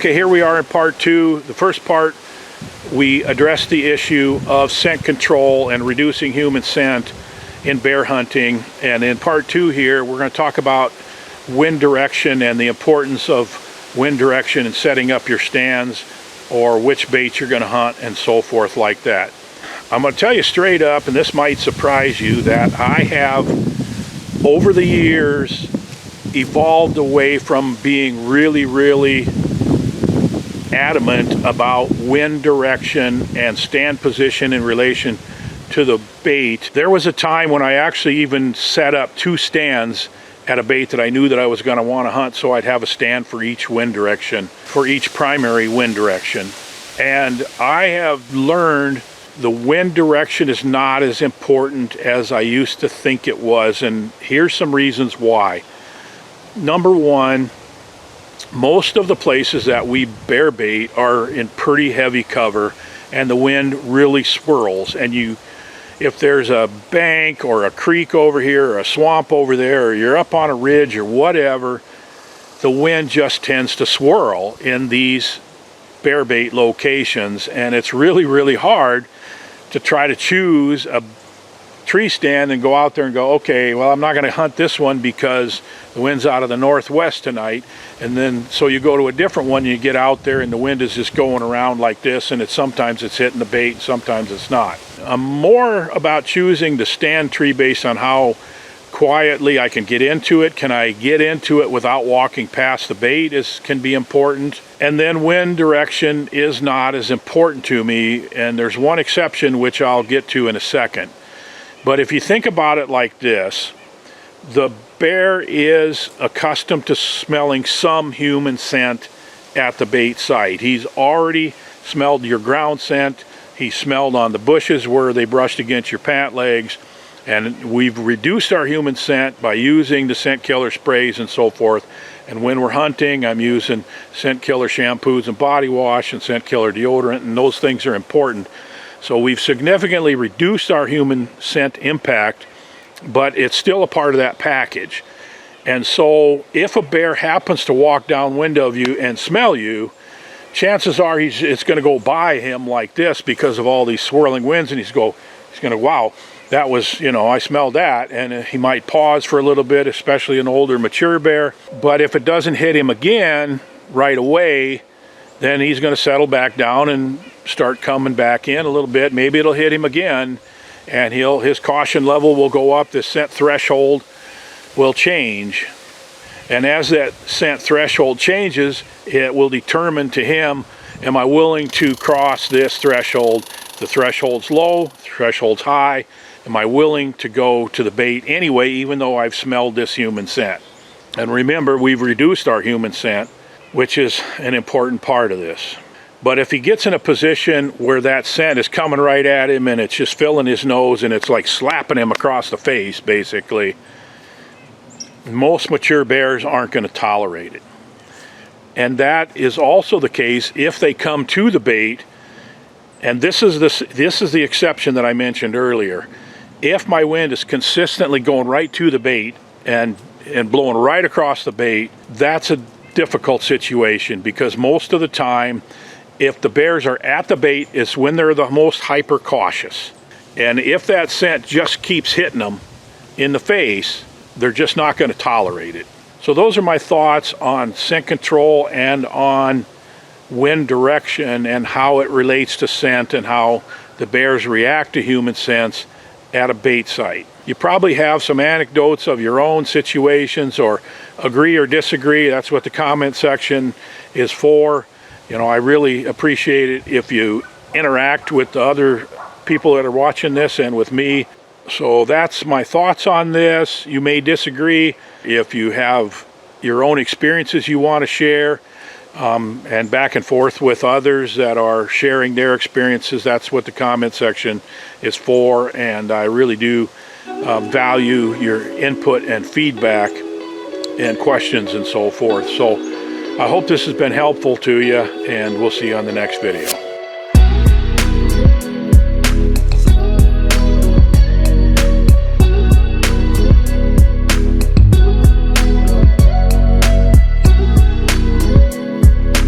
Okay, here we are in part two. The first part, we addressed the issue of scent control and reducing human scent in bear hunting. And in part two here, we're going to talk about wind direction and the importance of wind direction in setting up your stands or which bait you're going to hunt and so forth like that. I'm going to tell you straight up, and this might surprise you, that I have over the years evolved away from being really adamant about wind direction and stand position in relation to the bait. There was a time when I actually even set up two stands at a bait that I knew that I was going to want to hunt, so I'd have a stand for each wind direction, for each primary wind direction. And I have learned the wind direction is not as important as I used to think it was, and here's some reasons why. Number one, most of the places that we bear bait are in pretty heavy cover and the wind really swirls, and if there's a bank or a creek over here or a swamp over there, or you're up on a ridge or whatever, the wind just tends to swirl in these bear bait locations, and it's really hard to try to choose a tree stand and go out there and go, okay, well, I'm not going to hunt this one because the wind's out of the northwest tonight. And then so you go to a different one, you get out there and the wind is just going around like this, and sometimes it's hitting the bait and sometimes it's not. I'm more about choosing the stand tree based on how quietly I can get into it. Can I get into it without walking past the bait can be important. And then wind direction is not as important to me, and there's one exception which I'll get to in a second. But if you think about it like this, the bear is accustomed to smelling some human scent at the bait site. He's already smelled your ground scent. He smelled on the bushes where they brushed against your pant legs. And we've reduced our human scent by using the scent killer sprays and so forth. And when we're hunting, I'm using scent killer shampoos and body wash and scent killer deodorant, and those things are important. So we've significantly reduced our human scent impact, but it's still a part of that package. And so if a bear happens to walk downwind of you and smell you, chances are it's going to go by him like this because of all these swirling winds, and he's going to, wow, that was, I smelled that. And he might pause for a little bit, especially an older mature bear. But if it doesn't hit him again right away, then he's going to settle back down and start coming back in a little bit. Maybe it'll hit him again, and his caution level will go up. The scent threshold will change, and as that scent threshold changes, it will determine to him, am I willing to cross this threshold? The threshold's low, the threshold's high. Am I willing to go to the bait anyway, even though I've smelled this human scent? And remember, we've reduced our human scent, which is an important part of this. But if he gets in a position where that scent is coming right at him and it's just filling his nose and it's like slapping him across the face, basically, most mature bears aren't going to tolerate it. And that is also the case if they come to the bait, and this is the exception that I mentioned earlier. If my wind is consistently going right to the bait and blowing right across the bait, that's a difficult situation, because most of the time, if the bears are at the bait, it's when they're the most hyper cautious. And if that scent just keeps hitting them in the face, they're just not going to tolerate it. So those are my thoughts on scent control and on wind direction and how it relates to scent and how the bears react to human scents at a bait site. You probably have some anecdotes of your own situations, or agree or disagree. That's what the comment section is for. I really appreciate it if you interact with the other people that are watching this and with me. So that's my thoughts on this. You may disagree. If you have your own experiences you want to share, and back and forth with others that are sharing their experiences, that's what the comment section is for. And I really do value your input and feedback and questions and so forth. So I hope this has been helpful to you, and we'll see you on the next video.